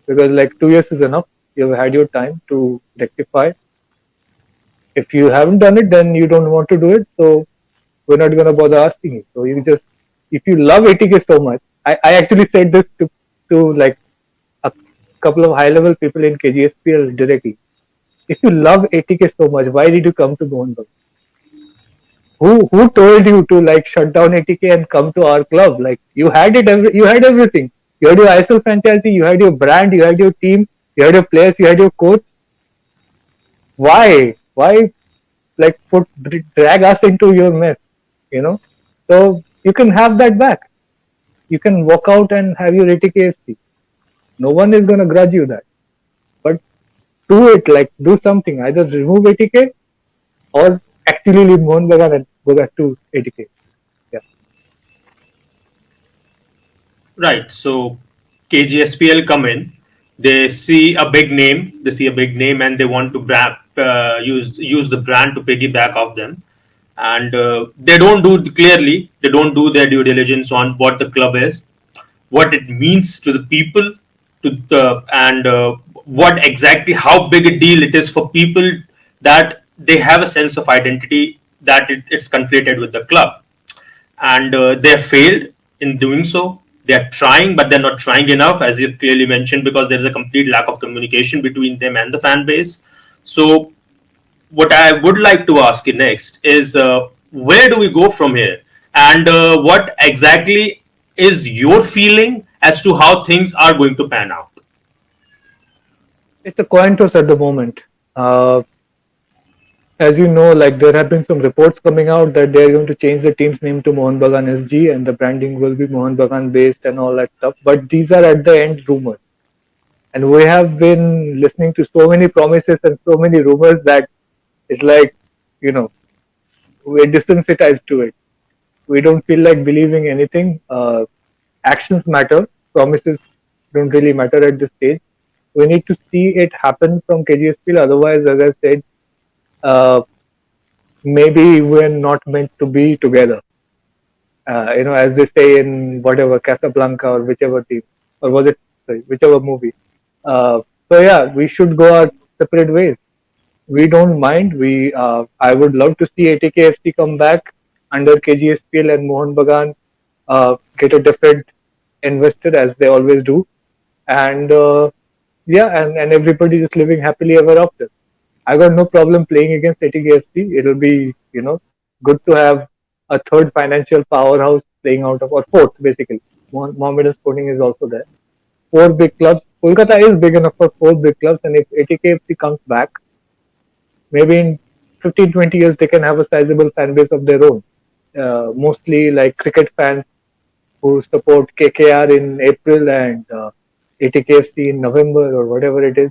Because like 2 years is enough. You've had your time to rectify. If you haven't done it, then you don't want to do it. So we're not gonna bother asking you. So you just, if you love ATK so much, I actually said this to like a couple of high level people in KGSPL directly. If you love ATK so much, why did you come to Mohun Bagan? Who told you to like shut down ATK and come to our club? Like you had it, you had everything. You had your ISL franchise, you had your brand, you had your team, you had your players, you had your coach. Why like drag us into your mess? You know. So you can have that back. You can walk out and have your ATK FC. No one is gonna grudge you that. But do it, like do something. Either remove ATK or actually leave Mohun Bagan and go back to ATK. Yeah. Right. So KGSPL come in, they see a big name, and they want to use the brand to piggyback off them, and they don't do their due diligence on what the club is, what it means to the people, to the and what exactly how big a deal it is for people, that they have a sense of identity, that it's conflated with the club, and they have failed in doing so. They are trying, but they're not trying enough, as you've clearly mentioned, because there is a complete lack of communication between them and the fan base. So, what I would like to ask you next is, where do we go from here, and what exactly is your feeling as to how things are going to pan out? It's a coin toss at the moment. Uh, as you know, like there have been some reports coming out that they're going to change the team's name to Mohun Bagan SG and the branding will be Mohun Bagan based and all that stuff. But these are at the end rumors. And we have been listening to so many promises and so many rumors that it's like, you know, we're desensitized to it. We don't feel like believing anything. Actions matter. Promises don't really matter at this stage. We need to see it happen from KGSPL. Otherwise, as I said, uh, maybe we're not meant to be together. As they say in whatever Casablanca or whichever team, or was it sorry, whichever movie. So yeah, we should go our separate ways. We don't mind. I would love to see ATKFC come back under KGSPL and Mohun Bagan get a different investor as they always do, and and everybody just living happily ever after. I got no problem playing against ATKFC. It'll be good to have a third financial powerhouse playing out of, or fourth basically. Mohammedan Sporting is also there. Four big clubs. Kolkata is big enough for four big clubs, and if ATKFC comes back, maybe in 15, 20 years they can have a sizable fan base of their own. Mostly like cricket fans who support KKR in April and ATKFC in November or whatever it is.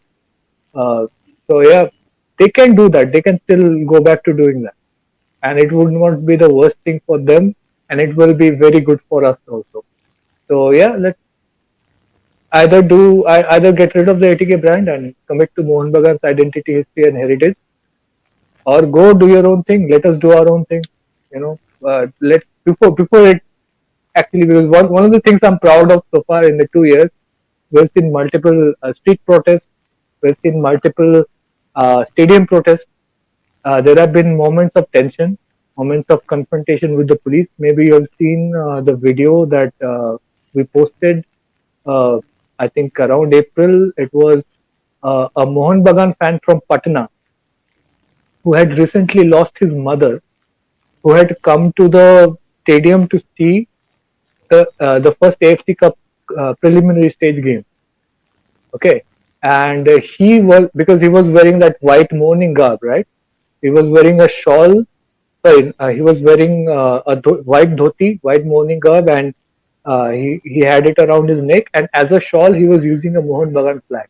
Uh, so yeah, they can do that. They can still go back to doing that, and it would not be the worst thing for them, and it will be very good for us also. So yeah, let's either get rid of the ATK brand and commit to Mohun Bagan's identity, history, and heritage, or go do your own thing. Let us do our own thing. You know, let before it actually, because one of the things I'm proud of so far in the 2 years, we've seen multiple street protests, we've seen multiple stadium protests. There have been moments of tension, moments of confrontation with the police. Maybe you have seen the video that we posted. Uh, I think around April, it was a Mohun Bagan fan from Patna who had recently lost his mother, who had come to the stadium to see the first AFC Cup preliminary stage game. Okay, and he was, because he was wearing that white mourning garb, right? He was wearing a shawl. Sorry, he was wearing white dhoti, white mourning garb, and he had it around his neck. And as a shawl, he was using a Mohun Bagan flag.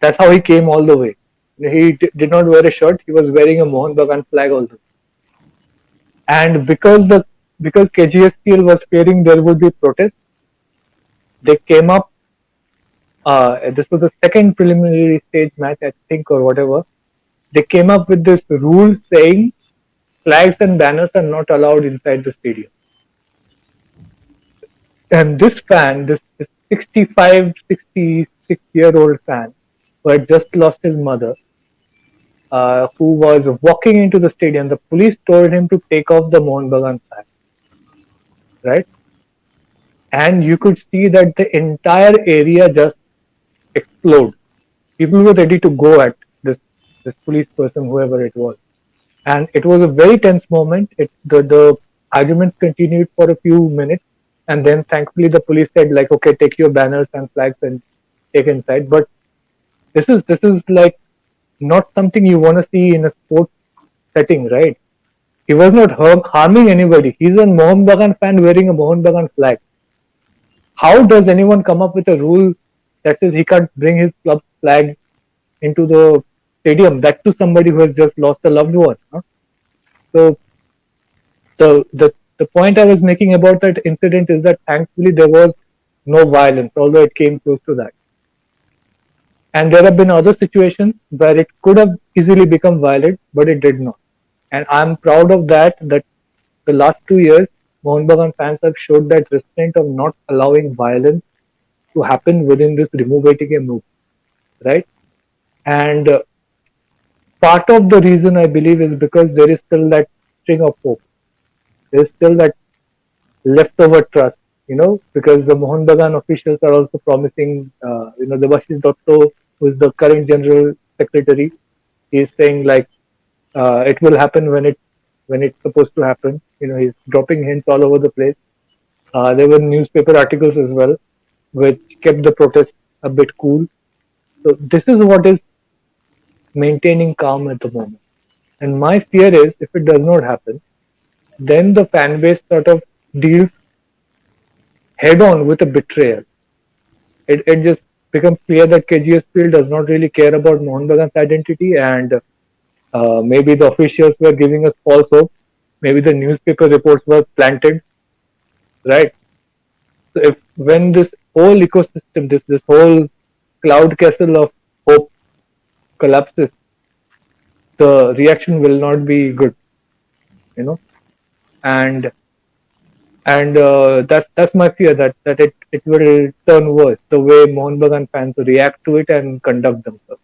That's how he came all the way. He did not wear a shirt. He was wearing a Mohun Bagan flag also. And because KGSPL was fearing there would be protests, they came up. This was the second preliminary stage match, I think, or whatever. They came up with this rule saying flags and banners are not allowed inside the stadium. And this fan, this 65, 66-year-old fan, who had just lost his mother, who was walking into the stadium, the police told him to take off the Mohun Bagan flag, right? And you could see that the entire area just explode. People were ready to go at this police person, whoever it was, and it was a very tense moment. The argument continued for a few minutes, and then thankfully the police said like, okay, take your banners and flags and take inside. But this is like not something you want to see in a sports setting, right? He was not harming anybody. He's a Mohun Bagan fan wearing a Mohun Bagan flag. How does anyone come up with a rule that says he can't bring his club flag into the stadium? That to somebody who has just lost a loved one. Huh? So the point I was making about that incident is that thankfully there was no violence, although it came close to that. And there have been other situations where it could have easily become violent, but it did not. And I'm proud of that. That the last 2 years, Mohun Bagan fans have showed that restraint of not allowing violence to happen within this remove ATK move, right? And part of the reason I believe is because there is still that string of hope. There is still that leftover trust, because the Mohun Bagan officials are also promising, the Devashish Dotto, who is the current general secretary, he is saying like it will happen when it's supposed to happen. He's dropping hints all over the place. There were newspaper articles as well, which kept the protest a bit cool. So this is what is maintaining calm at the moment. And my fear is if it does not happen, then the fan base sort of deals head on with a betrayal. It just becomes clear that KGSPL does not really care about Mohun Bagan's identity, and maybe the officials were giving us false hope. Maybe the newspaper reports were planted, right? So if when this whole ecosystem, this whole cloud castle of hope collapses, the reaction will not be good, you know. And that's my fear that it will turn worse the way Mohun Bagan fans react to it and conduct themselves.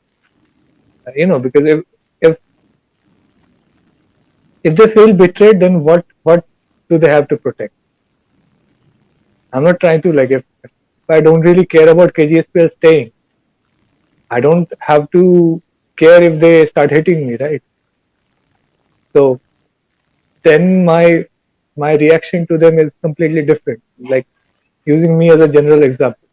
Because if if they feel betrayed, then what do they have to protect? I'm not trying to like if I don't really care about KGSPL staying, I don't have to care if they start hitting me, right? So then my reaction to them is completely different. Like using me as a general example,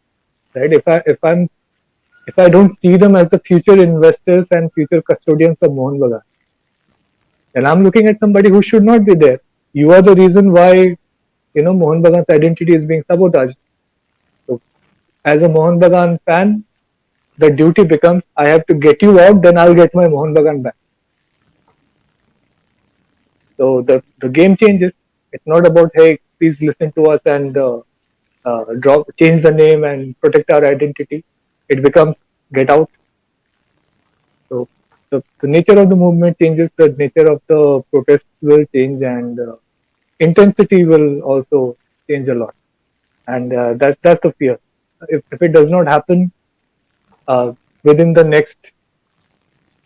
right? If I don't see them as the future investors and future custodians of Mohun Bagan, then I'm looking at somebody who should not be there. You are the reason why Mohun Bagan's identity is being sabotaged. So as a Mohun Bagan fan, the duty becomes, I have to get you out, then I'll get my Mohun Bagan back. So the game changes. It's not about, hey, please listen to us and change the name and protect our identity. It becomes, get out. So the nature of the movement changes, the nature of the protest will change, and intensity will also change a lot. And that's the fear. If it does not happen uh, within the next,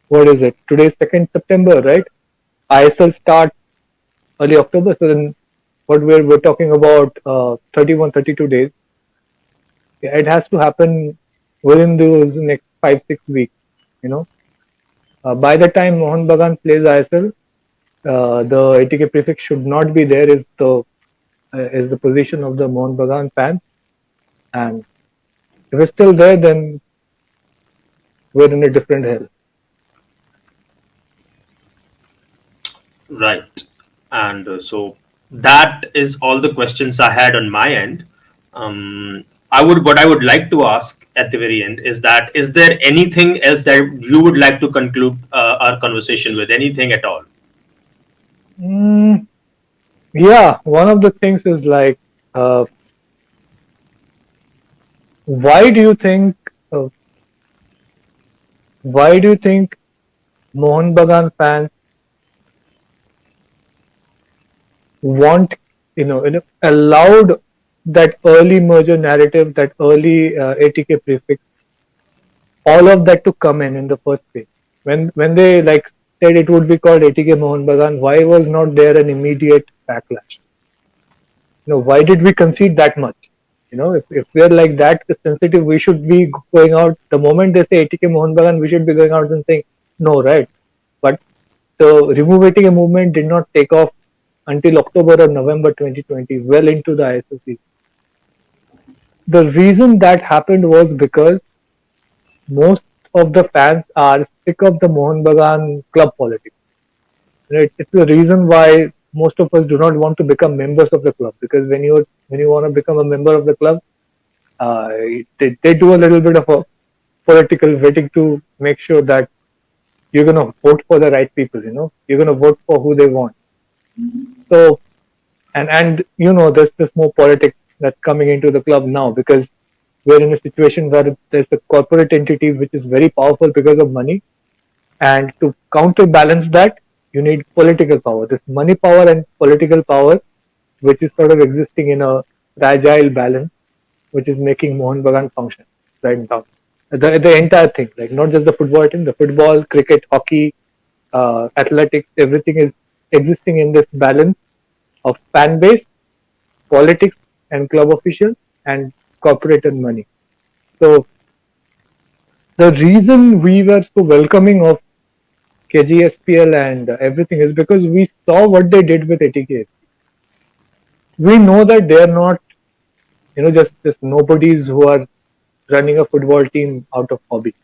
what is it? Today's 2nd September, right? ISL starts early October. So then what we're talking about 31, 32 days. Yeah, it has to happen within those next 5, 6 weeks. You know, by the time Mohun Bagan plays ISL, the ATK prefix should not be there. Is the position of the Mohun Bagan fans, and if it's still there, then we're in a different hell. Right. And so that is all the questions I had on my end. What I would like to ask at the very end is that is there anything else that you would like to conclude our conversation with? Anything at all? Mm, yeah, one of the things is like, uh, why do you think? Uh, why do you think Mohun Bagan fans want, allowed that early merger narrative, that early ATK prefix, all of that to come in the first place? When they like said it would be called ATK Mohun Bagan, why was not there an immediate backlash? Why did we concede that much? If we're like that sensitive, we should be going out the moment they say ATK Mohun Bagan, we should be going out and saying no, right? But the remove ATK movement did not take off until October or November 2020, well into the ISOC. The reason that happened was because most of the fans are sick of the Mohun Bagan club politics. It's the reason why most of us do not want to become members of the club, because when you want to become a member of the club, uh, they do a little bit of a political vetting to make sure that you're going to vote for the right people. You're going to vote for who they want. So there's more politics that's coming into the club now, because we're in a situation where there's a corporate entity which is very powerful because of money, and to counterbalance that, you need political power. This money power and political power, which is sort of existing in a fragile balance, which is making Mohun Bagan function right now. The entire thing, like not just the football team, the football, cricket, hockey, athletics, everything is existing in this balance of fan base, politics, and club officials, and corporate and money. So the reason we were so welcoming of KGSPL and everything is because we saw what they did with ATK. We know that they are not, just nobodies who are running a football team out of hobby.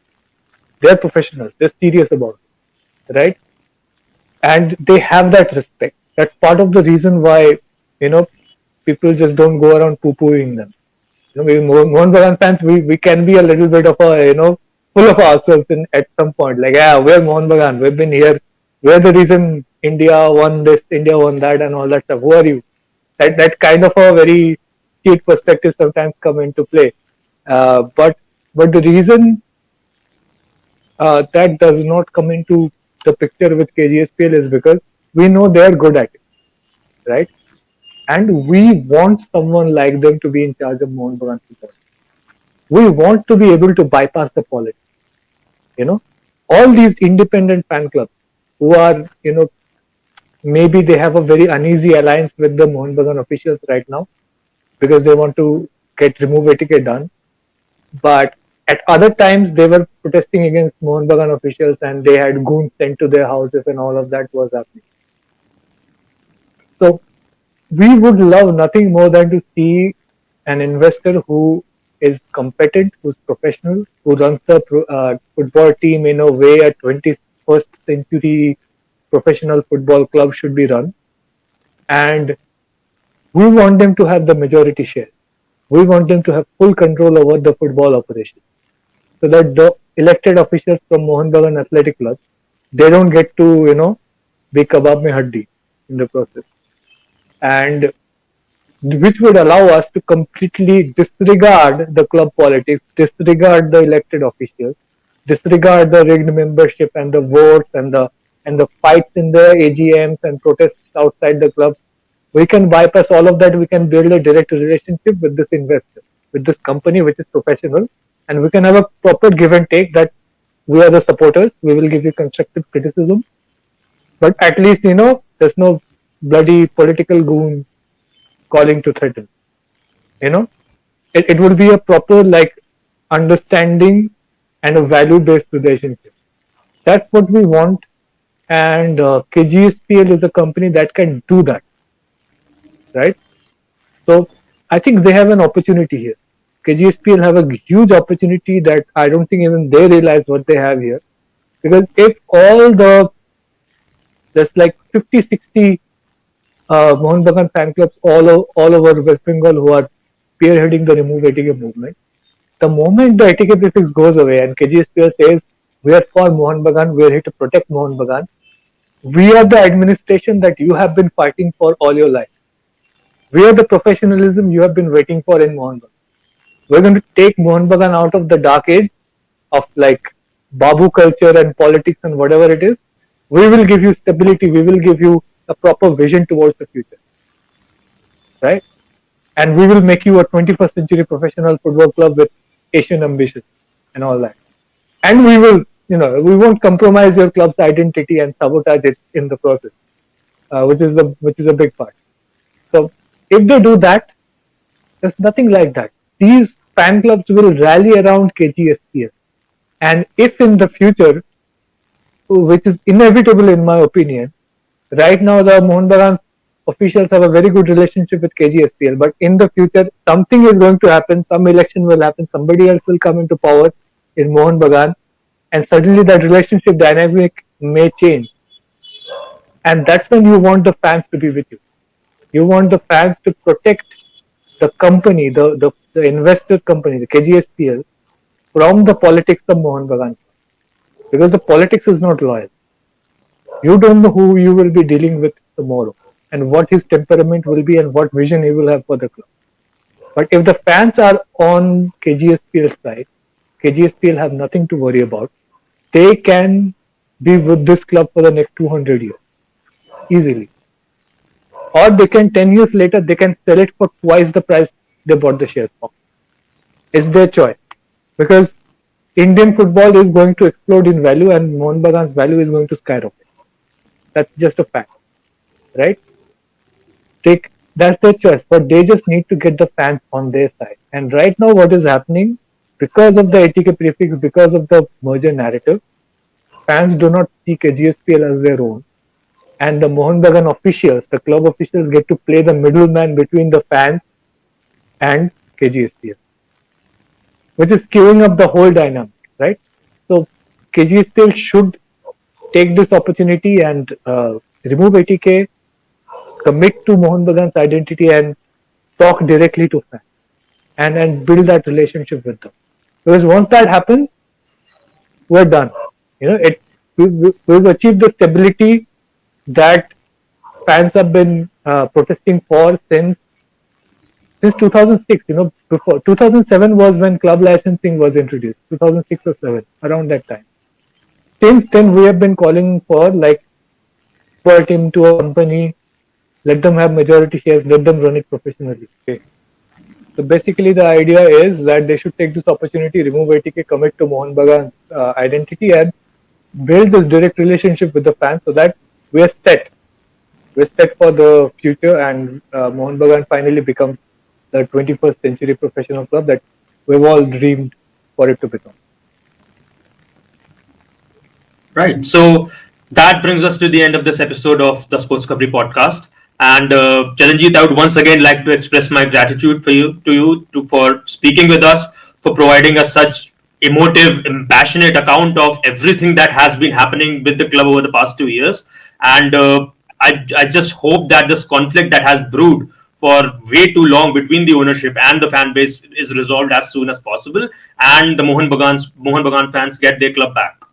They're professionals. They're serious about it, right? And they have that respect. That's part of the reason why, you know, people just don't go around poo-pooing them. Mohun Bagan fans, we can be a little bit of full of ourselves at some point. Like, yeah, we're Mohun Bagan. We've been here. We're the reason India won this, India won that, and all that stuff. Who are you? That kind of a very cute perspective sometimes come into play. But the reason that does not come into the picture with KGSPL is because we know they are good at it, right? And we want someone like them to be in charge of Mohun Bagan football. We want to be able to bypass the politics. All these independent fan clubs who are, maybe they have a very uneasy alliance with the Mohun Bagan officials right now because they want to get remove etiquette done. But at other times, they were protesting against Mohun Bagan officials, and they had goons sent to their houses, and all of that was happening. So we would love nothing more than to see an investor who is competent, who's professional, who runs a football team in a way a 21st century professional football club should be run. And we want them to have the majority share. We want them to have full control over the football operation. so that the elected officials from Mohun Bagan Athletic Club, they don't get to, be kebab mein haddi in the process. And which would allow us to completely disregard the club politics, disregard the elected officials, disregard the rigged membership and the votes and the fights in the AGMs and protests outside the club. We can bypass all of that. We can build a direct relationship with this investor, with this company which is professional, and we can have a proper give and take that we are the supporters. We will give you constructive criticism, but at least there's no bloody political goon calling to threaten. You know, it would be a proper understanding and a value based relationship. That's what we want, and KGSPL is a company that can do that, right? So I think they have an opportunity here. KGSPL have a huge opportunity that I don't think even they realize what they have here. Because if all there's like 50, 60 Mohun Bagan fan clubs all over West Bengal who are spearheading the Remove ATK movement. The moment the ATK prefix goes away and KGSPL says, we are for Mohun Bagan, we are here to protect Mohun Bagan, we are the administration that you have been fighting for all your life. We are the professionalism you have been waiting for in Mohun Bagan. We're going to take Mohun Bagan out of the dark age of Babu culture and politics and whatever it is. We will give you stability. We will give you a proper vision towards the future, right? And we will make you a 21st century professional football club with Asian ambitions and all that. And we will, we won't compromise your club's identity and sabotage it in the process, which is a big part. So if they do that, there's nothing like that. These fan clubs will rally around KGSPS, and if in the future, which is inevitable in my opinion, right now the Mohun Bagan officials have a very good relationship with KGSPL, but in the future something is going to happen, some election will happen, somebody else will come into power in Mohun Bagan, and suddenly that relationship dynamic may change. And that's when you want the fans to be with you. You want the fans to protect the company, the investor company, the KGSPL, from the politics of Mohun Bagan. Because the politics is not loyal. You don't know who you will be dealing with tomorrow and what his temperament will be and what vision he will have for the club. But if the fans are on KGSPL's side, KGSPL have nothing to worry about. They can be with this club for the next 200 years easily. Or they can 10 years later, they can sell it for twice the price they bought the shares for. It's their choice. Because Indian football is going to explode in value and Mohun Bagan's value is going to skyrocket. That's just a fact, right? That's their choice, but they just need to get the fans on their side. And right now, what is happening, because of the ATK prefix, because of the merger narrative, fans do not see KGSPL as their own. And the Mohun Bagan officials, the club officials, get to play the middleman between the fans and KGSPL, which is skewing up the whole dynamic, right? So KGSPL should take this opportunity and remove ATK, commit to Mohun Bagan's identity and talk directly to fans and build that relationship with them. Because once that happens, we're done. We've achieved the stability that fans have been protesting for since 2006. Before 2007 was when club licensing was introduced. 2006 or 7, around that time. Since then, we have been calling for put into a company, let them have majority shares, let them run it professionally. Okay. So basically, the idea is that they should take this opportunity, remove ATK, commit to Mohun Bagan's identity, and build this direct relationship with the fans so that we are set. We're set for the future, and Mohun Bagan finally becomes the 21st century professional club that we've all dreamed for it to become. Right. So that brings us to the end of this episode of the SportsKhabri podcast. And Chiranjeet, I would once again like to express my gratitude for speaking with us, for providing us such emotive, passionate account of everything that has been happening with the club over the past 2 years. And I just hope that this conflict that has brewed for way too long between the ownership and the fan base is resolved as soon as possible, and the Mohun Bagan fans get their club back.